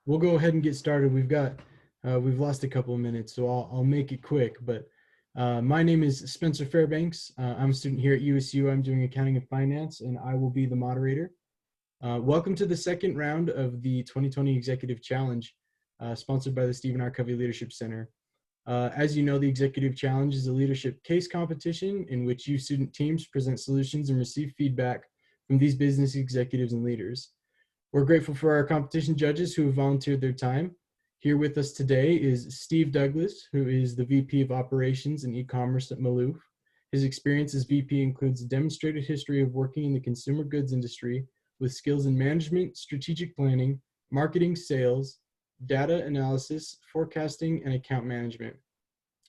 we'll go ahead and get started. We've lost a couple of minutes, so I'll make it quick. But my name is Spencer Fairbanks. I'm a student here at USU. I'm doing accounting and finance, and I will be the moderator. Welcome to the second round of the 2020 Executive Challenge, sponsored by the Stephen R. Covey Leadership Center. As you know, the Executive Challenge is a leadership case competition in which you student teams present solutions and receive feedback from these business executives and leaders. We're grateful for our competition judges who have volunteered their time. Here with us today is Steve Douglas, who is the VP of Operations and E-commerce at Maloof. His experience as VP includes a demonstrated history of working in the consumer goods industry with skills in management, strategic planning, marketing, sales, data analysis, forecasting, and account management.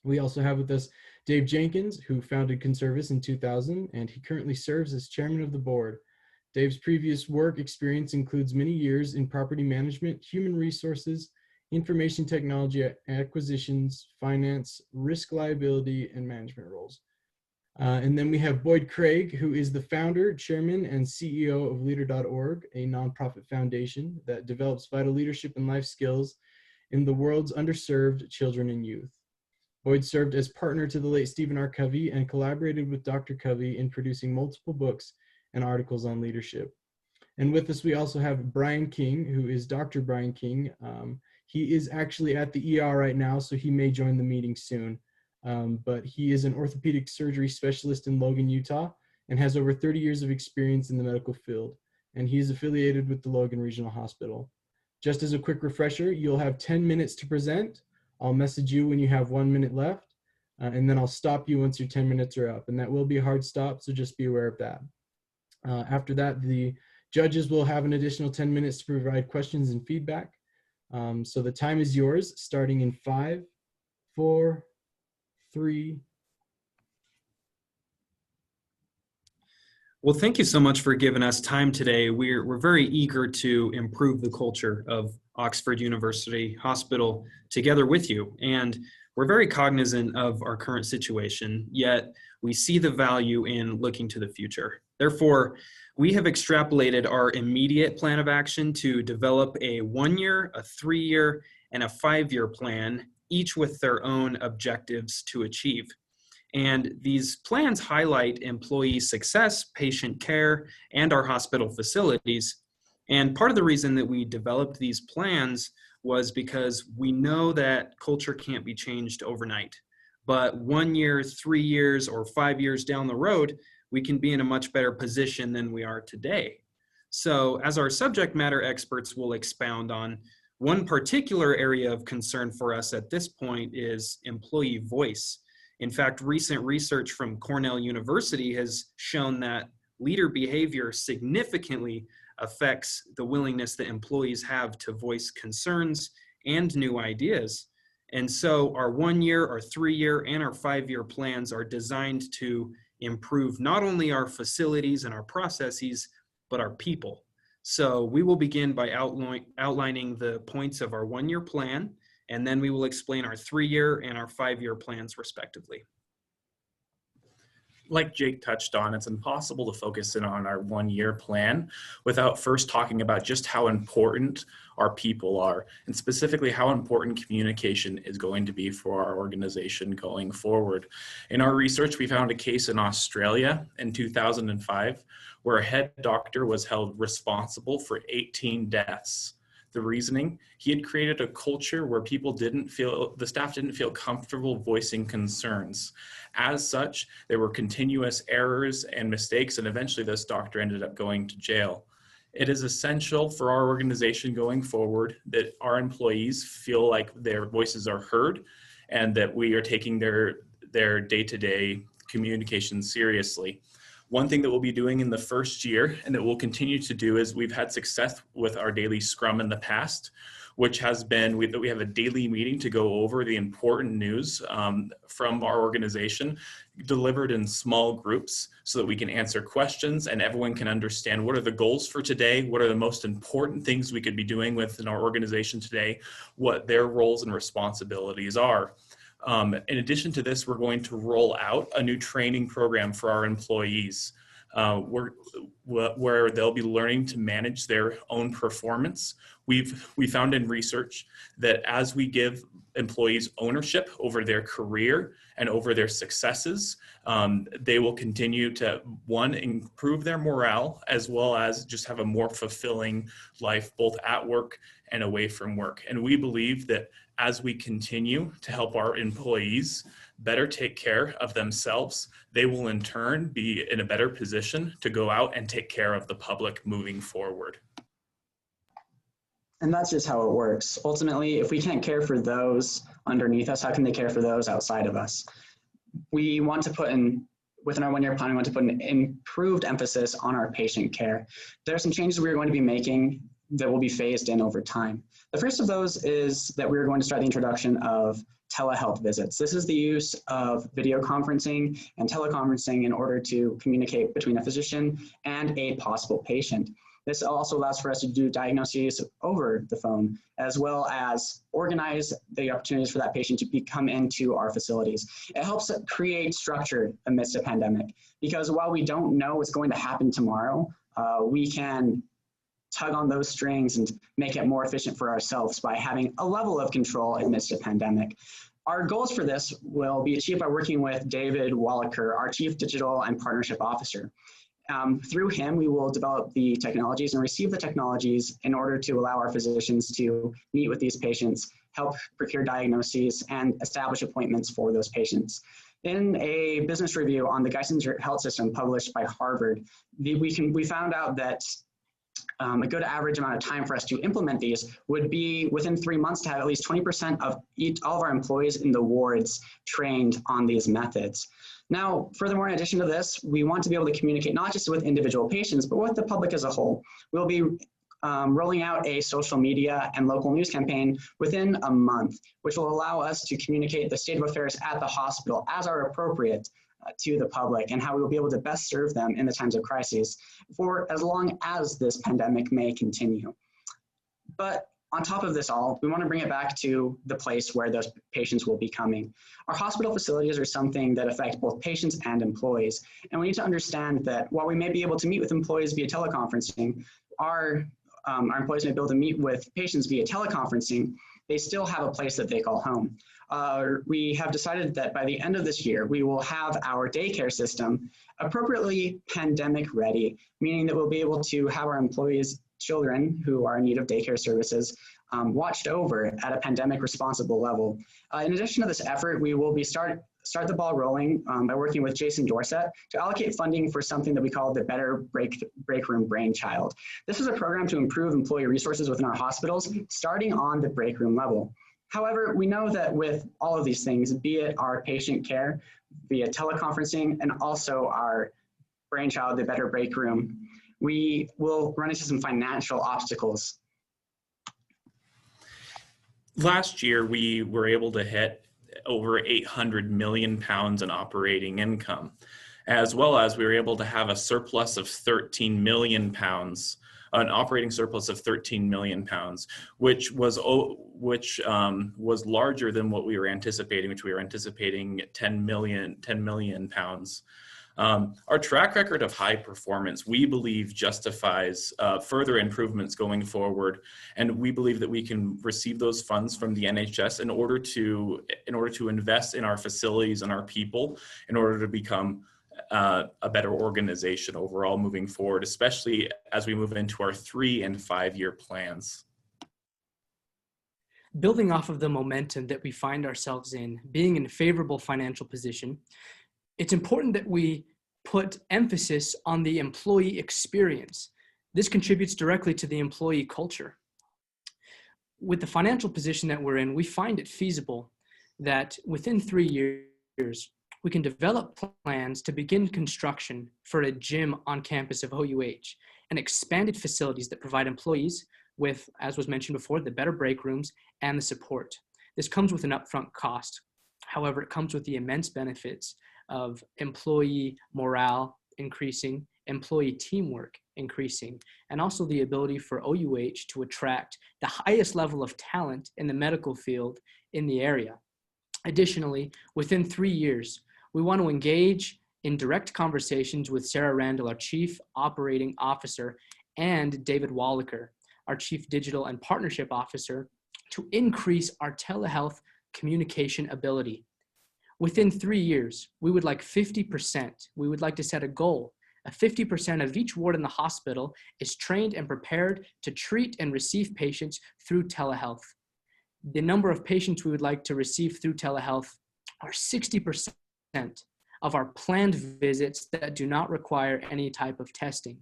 We also have with us Dave Jenkins, who founded Conservice in 2000, and he currently serves as chairman of the board. Dave's previous work experience includes many years in property management, human resources, information technology acquisitions, finance, risk liability, and management roles. And then we have Boyd Craig, who is the founder, chairman, and CEO of Leader.org, a nonprofit foundation that develops vital leadership and life skills in the world's underserved children and youth. Boyd served as partner to the late Stephen R. Covey and collaborated with Dr. Covey in producing multiple books and articles on leadership. And with us, we also have Brian King, who is Dr. Brian King. He is actually at the ER right now, so he may join the meeting soon. But he is an orthopedic surgery specialist in Logan, Utah, and has over 30 years of experience in the medical field. And he is affiliated with the Logan Regional Hospital. Just as a quick refresher, you'll have 10 minutes to present. I'll message you when you have 1 minute left, and then I'll stop you once your 10 minutes are up. And that will be a hard stop, so just be aware of that. After that, the judges will have an additional 10 minutes to provide questions and feedback. So the time is yours, starting in 5, 4, 3. Well, thank you so much for giving us time today. We're very eager to improve the culture of Oxford University Hospital together with you. And we're very cognizant of our current situation, yet we see the value in looking to the future. Therefore, we have extrapolated our immediate plan of action to develop a 1-year, a 3-year, and a 5-year plan, each with their own objectives to achieve. And these plans highlight employee success, patient care, and our hospital facilities. And part of the reason that we developed these plans was because we know that culture can't be changed overnight. But 1 year, 3 years, or 5 years down the road, we can be in a much better position than we are today. So as our subject matter experts will expound on, one particular area of concern for us at this point is employee voice. In fact, recent research from Cornell University has shown that leader behavior significantly affects the willingness that employees have to voice concerns and new ideas. And so our 1-year, our 3-year, and our 5-year plans are designed to improve not only our facilities and our processes, but our people. So we will begin by outlining the points of our 1-year plan, and then we will explain our 3-year and our 5-year plans respectively. Like Jake touched on, it's impossible to focus in on our 1-year plan without first talking about just how important our people are, and specifically how important communication is going to be for our organization going forward. In our research, we found a case in Australia in 2005 where a head doctor was held responsible for 18 deaths. The reasoning, he had created a culture where the staff didn't feel comfortable voicing concerns. As such, there were continuous errors and mistakes, and eventually this doctor ended up going to jail. It is essential for our organization going forward that our employees feel like their voices are heard and that we are taking their day-to-day communication seriously. One thing that we'll be doing in the first year and that we'll continue to do is we've had success with our daily Scrum in the past, which has been we have a daily meeting to go over the important news from our organization delivered in small groups so that we can answer questions and everyone can understand what are the goals for today, what are the most important things we could be doing within our organization today, what their roles and responsibilities are. In addition to this, we're going to roll out a new training program for our employees where they'll be learning to manage their own performance. We found in research that as we give employees ownership over their career and over their successes, they will continue to, one, improve their morale, as well as just have a more fulfilling life, both at work and away from work. And we believe that as we continue to help our employees better take care of themselves, they will in turn be in a better position to go out and take care of the public moving forward. And that's just how it works. Ultimately, if we can't care for those underneath us, how can they care for those outside of us? We want to put in, within our one-year plan, we want to put an improved emphasis on our patient care. There are some changes we're going to be making that will be phased in over time. The first of those is that we're going to start the introduction of telehealth visits. This is the use of video conferencing and teleconferencing in order to communicate between a physician and a possible patient. This also allows for us to do diagnoses over the phone, as well as organize the opportunities for that patient to come into our facilities. It helps create structure amidst a pandemic, because while we don't know what's going to happen tomorrow, we can tug on those strings and make it more efficient for ourselves by having a level of control amidst a pandemic. Our goals for this will be achieved by working with David Wallaker, our Chief Digital and Partnership Officer. Through him, we will develop the technologies and receive the technologies in order to allow our physicians to meet with these patients, help procure diagnoses, and establish appointments for those patients. In a business review on the Geisinger health system published by Harvard, we found out that a good average amount of time for us to implement these would be within 3 months to have at least 20% of all of our employees in the wards trained on these methods. Now, furthermore, in addition to this, we want to be able to communicate not just with individual patients, but with the public as a whole. We'll be rolling out a social media and local news campaign within a month, which will allow us to communicate the state of affairs at the hospital as are appropriate to the public, and how we will be able to best serve them in the times of crises for as long as this pandemic may continue. But on top of this all, we want to bring it back to the place where those patients will be coming. Our hospital facilities are something that affect both patients and employees. And we need to understand that while we may be able to meet with employees via teleconferencing, our employees may be able to meet with patients via teleconferencing, they still have a place that they call home. We have decided that by the end of this year, we will have our daycare system appropriately pandemic ready, meaning that we'll be able to have our employees' children who are in need of daycare services watched over at a pandemic responsible level. In addition to this effort, we will be start the ball rolling by working with Jason Dorsett to allocate funding for something that we call the Better Break Room Brainchild. This is a program to improve employee resources within our hospitals, starting on the break room level. However, we know that with all of these things, be it our patient care, via teleconferencing, and also our brainchild, the Better Break Room, we will run into some financial obstacles. Last year, we were able to hit over 800 million pounds in operating income, as well as we were able to have a surplus of 13 million pounds, an operating surplus of 13 million pounds, which was larger than what we were anticipating, which we were anticipating 10 million pounds. Our track record of high performance, we believe, justifies further improvements going forward, and we believe that we can receive those funds from the NHS in order to invest in our facilities and our people, in order to become a better organization overall moving forward, especially as we move into our 3- and 5-year plans. Building off of the momentum that we find ourselves in, being in a favorable financial position, it's important that we put emphasis on the employee experience. This contributes directly to the employee culture. With the financial position that we're in, we find it feasible that within 3 years, we can develop plans to begin construction for a gym on campus of OUH and expanded facilities that provide employees with, as was mentioned before, the better break rooms and the support. This comes with an upfront cost. However, it comes with the immense benefits of employee morale increasing, employee teamwork increasing, and also the ability for OUH to attract the highest level of talent in the medical field in the area. Additionally, within 3 years, we want to engage in direct conversations with Sarah Randall, our Chief Operating Officer, and David Wallaker, our Chief Digital and Partnership Officer, to increase our telehealth communication ability. Within 3 years, we would like 50%. We would like to set a goal. 50% of each ward in the hospital is trained and prepared to treat and receive patients through telehealth. The number of patients we would like to receive through telehealth are 60% of our planned visits that do not require any type of testing.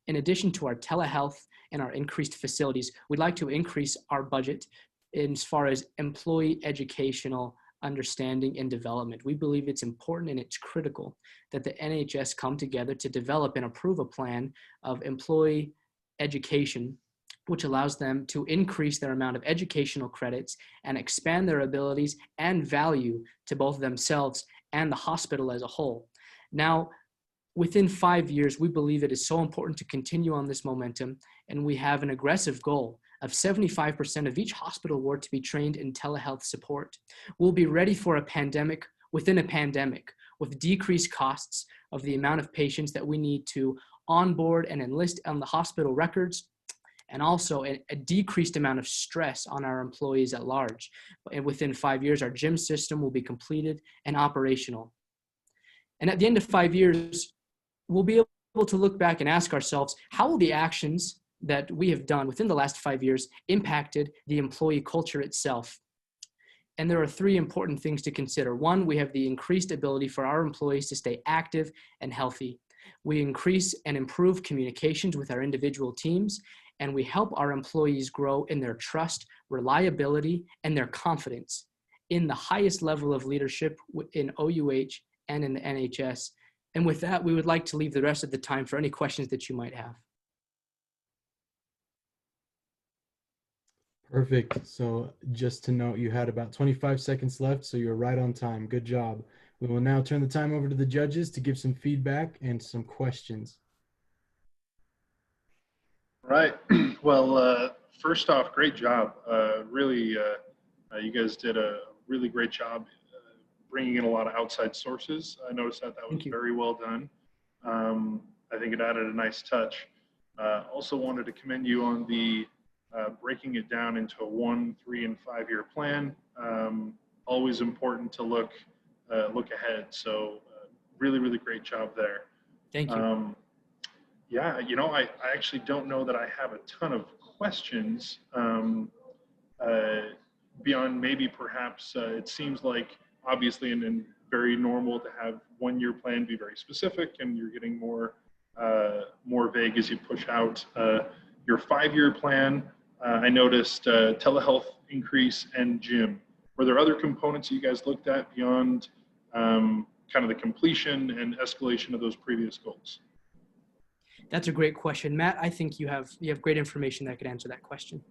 In addition to our telehealth and our increased facilities, we'd like to increase our budget as far as employee educational understanding and development. We believe it's important and it's critical that the NHS come together to develop and approve a plan of employee education, which allows them to increase their amount of educational credits and expand their abilities and value to both themselves and the hospital as a whole. Now, within 5 years, we believe it is so important to continue on this momentum, and we have an aggressive goal of 75% of each hospital ward to be trained in telehealth support. We'll be ready for a pandemic within a pandemic, with decreased costs of the amount of patients that we need to onboard and enlist on the hospital records, and also a decreased amount of stress on our employees at large. And within 5 years, our gym system will be completed and operational. And at the end of 5 years, we'll be able to look back and ask ourselves, how will the actions that we have done within the last 5 years impacted the employee culture itself? And there are 3 important things to consider. 1, we have the increased ability for our employees to stay active and healthy. We increase and improve communications with our individual teams, and we help our employees grow in their trust, reliability, and their confidence in the highest level of leadership in OUH and in the NHS. And with that, we would like to leave the rest of the time for any questions that you might have. Perfect. So just to note, you had about 25 seconds left, so you're right on time. Good job. We will now turn the time over to the judges to give some feedback and some questions. Right. Well, first off, great job. You guys did a really great job bringing in a lot of outside sources. I noticed that was very well done. I think it added a nice touch. Also wanted to commend you on the breaking it down into a 1, 3, and 5 year plan. Always important to look ahead. So really, really great job there. Thank you. Yeah, I actually don't know that I have a ton of questions beyond maybe perhaps it seems like obviously and very normal to have 1 year plan be very specific, and you're getting more vague as you push out your 5 year plan. I noticed telehealth increase and gym. Were there other components you guys looked at beyond kind of the completion and escalation of those previous goals? That's a great question. Matt, I think you have great information that could answer that question.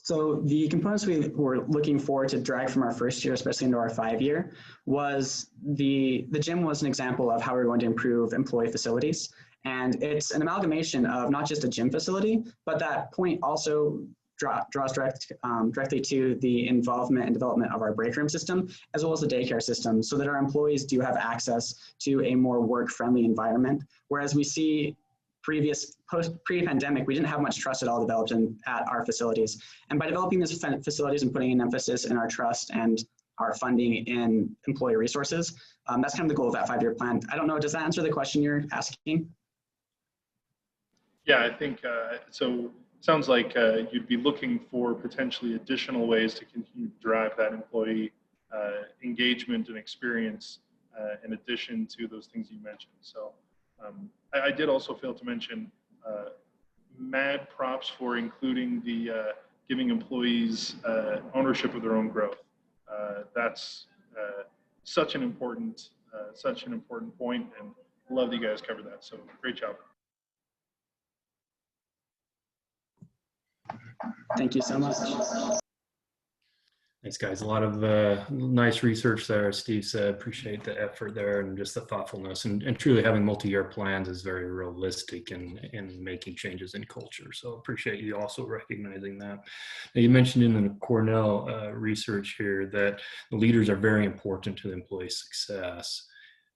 So the components we were looking for to drag from our first year, especially into our 5 year, was the gym was an example of how we're going to improve employee facilities. And it's an amalgamation of not just a gym facility, but that point also draws directly to the involvement and development of our break room system, as well as the daycare system, so that our employees do have access to a more work-friendly environment. Whereas we see pre-pandemic, we didn't have much trust at all developed at our facilities. And by developing these facilities and putting an emphasis in our trust and our funding in employee resources, that's kind of the goal of that 5 year plan. I don't know, does that answer the question you're asking? Yeah, I think so. Sounds like you'd be looking for potentially additional ways to continue to drive that employee engagement and experience in addition to those things you mentioned. So I did also fail to mention mad props for including the giving employees ownership of their own growth. That's such an important point, and love that you guys covered that. So great job. Thank you so much. Thanks, guys. A lot of nice research there, as Steve said. Appreciate the effort there and just the thoughtfulness. And truly having multi-year plans is very realistic in making changes in culture. So appreciate you also recognizing that. Now, you mentioned in the Cornell research here that the leaders are very important to the employee success.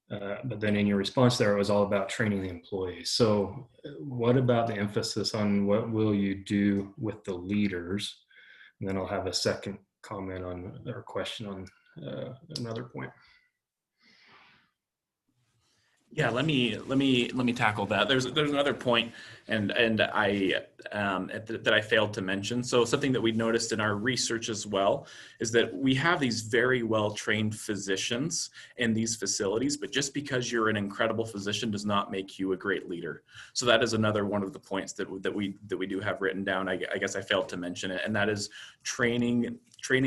But then in your response there, it was all about training the employees. So what about the emphasis on what will you do with the leaders? And then I'll have a second comment on, or question on another point. Yeah, let me tackle that. There's another point, and I that I failed to mention. So something that we noticed in our research as well is that we have these very well trained physicians in these facilities, but just because you're an incredible physician does not make you a great leader. So that is another one of the points that we do have written down. I guess I failed to mention it, and that is training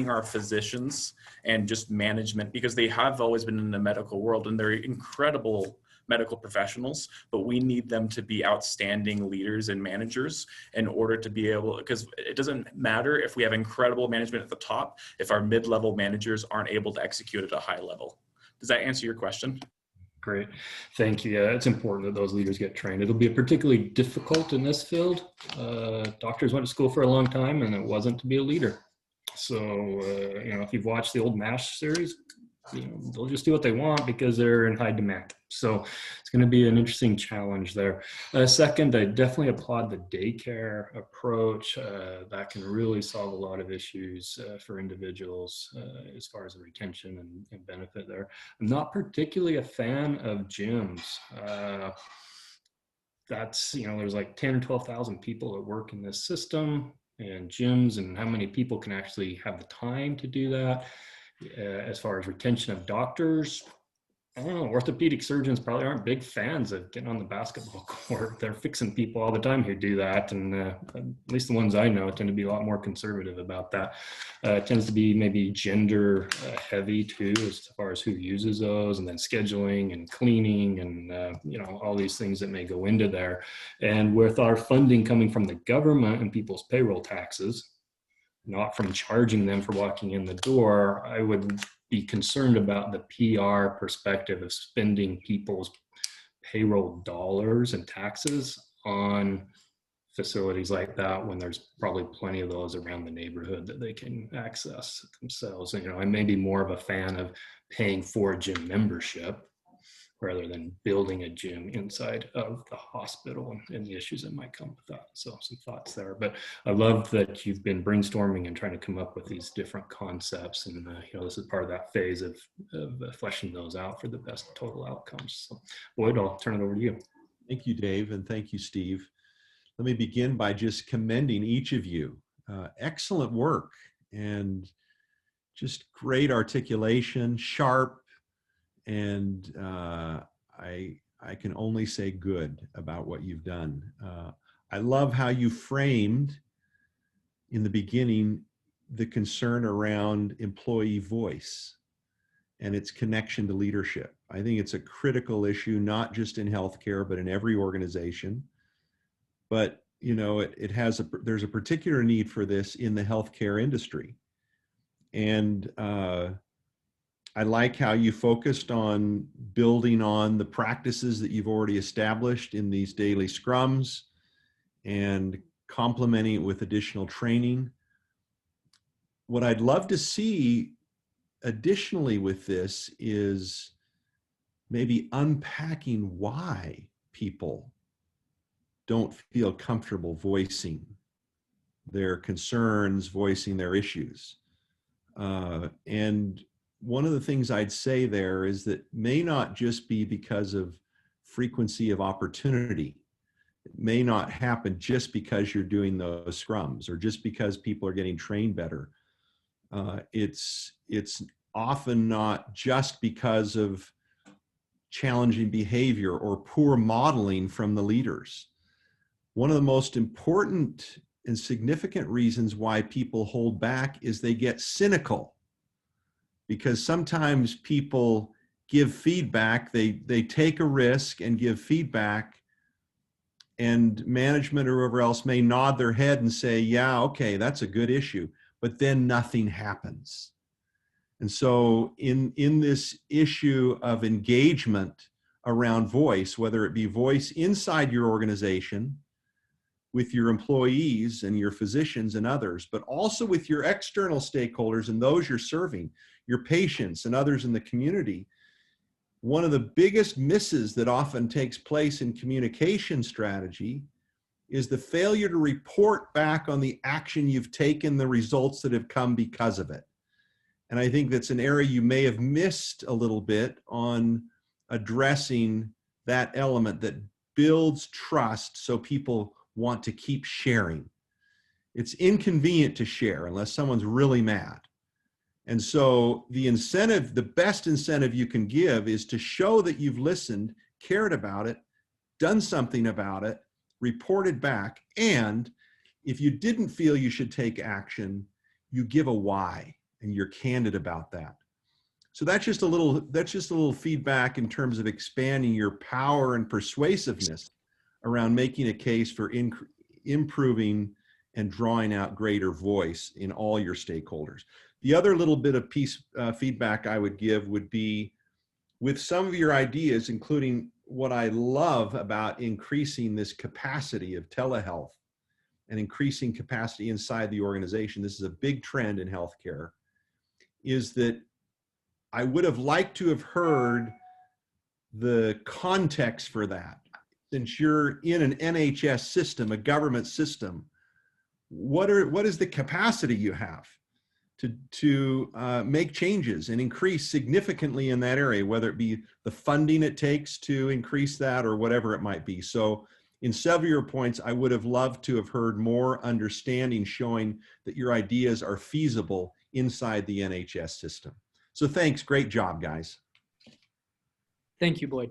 our physicians and just management, because they have always been in the medical world and they're incredible medical professionals, but we need them to be outstanding leaders and managers in order to be able, because it doesn't matter if we have incredible management at the top if our mid-level managers aren't able to execute at a high level. Does that answer your question? Great, thank you. Yeah, it's important that those leaders get trained. It'll be particularly difficult in this field. Doctors went to school for a long time and it wasn't to be a leader. So, you know, if you've watched the old MASH series, you know, they'll just do what they want because they're in high demand. So it's going to be an interesting challenge there. Second, I definitely applaud the daycare approach. That can really solve a lot of issues for individuals as far as the retention and benefit there. I'm not particularly a fan of gyms. That's, you know, there's like 10 or 12,000 people that work in this system, and gyms, and how many people can actually have the time to do that. As far as retention of doctors, I don't know, orthopedic surgeons probably aren't big fans of getting on the basketball court. They're fixing people all the time who do that. And at least the ones I know tend to be a lot more conservative about that. It tends to be maybe gender heavy too, as far as who uses those, and then scheduling and cleaning and, you know, all these things that may go into there. And with our funding coming from the government and people's payroll taxes, not from charging them for walking in the door, I would be concerned about the PR perspective of spending people's payroll dollars and taxes on facilities like that when there's probably plenty of those around the neighborhood that they can access themselves. And, you know, I may be more of a fan of paying for a gym membership rather than building a gym inside of the hospital and the issues that might come with that. So some thoughts there, but I love that you've been brainstorming and trying to come up with these different concepts. And you know, this is part of that phase of fleshing those out for the best total outcomes. So Boyd, I'll turn it over to you. Thank you, Dave, and thank you, Steve. Let me begin by just commending each of you. Excellent work and just great articulation, sharp, and I can only say good about what you've done. I love how you framed in the beginning the concern around employee voice and its connection to leadership. I think it's a critical issue, not just in healthcare, but in every organization. But you know, there's a particular need for this in the healthcare industry, and I like how you focused on building on the practices that you've already established in these daily scrums and complementing it with additional training. What I'd love to see additionally with this is maybe unpacking why people don't feel comfortable voicing their concerns, voicing their issues. And one of the things I'd say there is that may not just be because of frequency of opportunity. It may not happen just because you're doing those scrums or just because people are getting trained better. It's often not just because of challenging behavior or poor modeling from the leaders. One of the most important and significant reasons why people hold back is they get cynical. Because sometimes people give feedback, they take a risk and give feedback, and management or whoever else may nod their head and say, yeah, okay, that's a good issue, but then nothing happens. And so in this issue of engagement around voice, whether it be voice inside your organization with your employees and your physicians and others, but also with your external stakeholders and those you're serving, your patients and others in the community, one of the biggest misses that often takes place in communication strategy is the failure to report back on the action you've taken, the results that have come because of it. And I think that's an area you may have missed a little bit on addressing that element that builds trust so people want to keep sharing. It's inconvenient to share unless someone's really mad. And so the incentive, the best incentive you can give is to show that you've listened, cared about it, done something about it, reported back, and if you didn't feel you should take action, you give a why and you're candid about that. So that's just a little feedback in terms of expanding your power and persuasiveness around making a case for improving and drawing out greater voice in all your stakeholders. The other little bit of feedback I would give would be with some of your ideas, including what I love about increasing this capacity of telehealth and increasing capacity inside the organization. This is a big trend in healthcare, is that I would have liked to have heard the context for that. Since you're in an NHS system, a government system, what is the capacity you have to make changes and increase significantly in that area, whether it be the funding it takes to increase that or whatever it might be. So in several of your points, I would have loved to have heard more understanding showing that your ideas are feasible inside the NHS system. So thanks, great job, guys. Thank you, Boyd.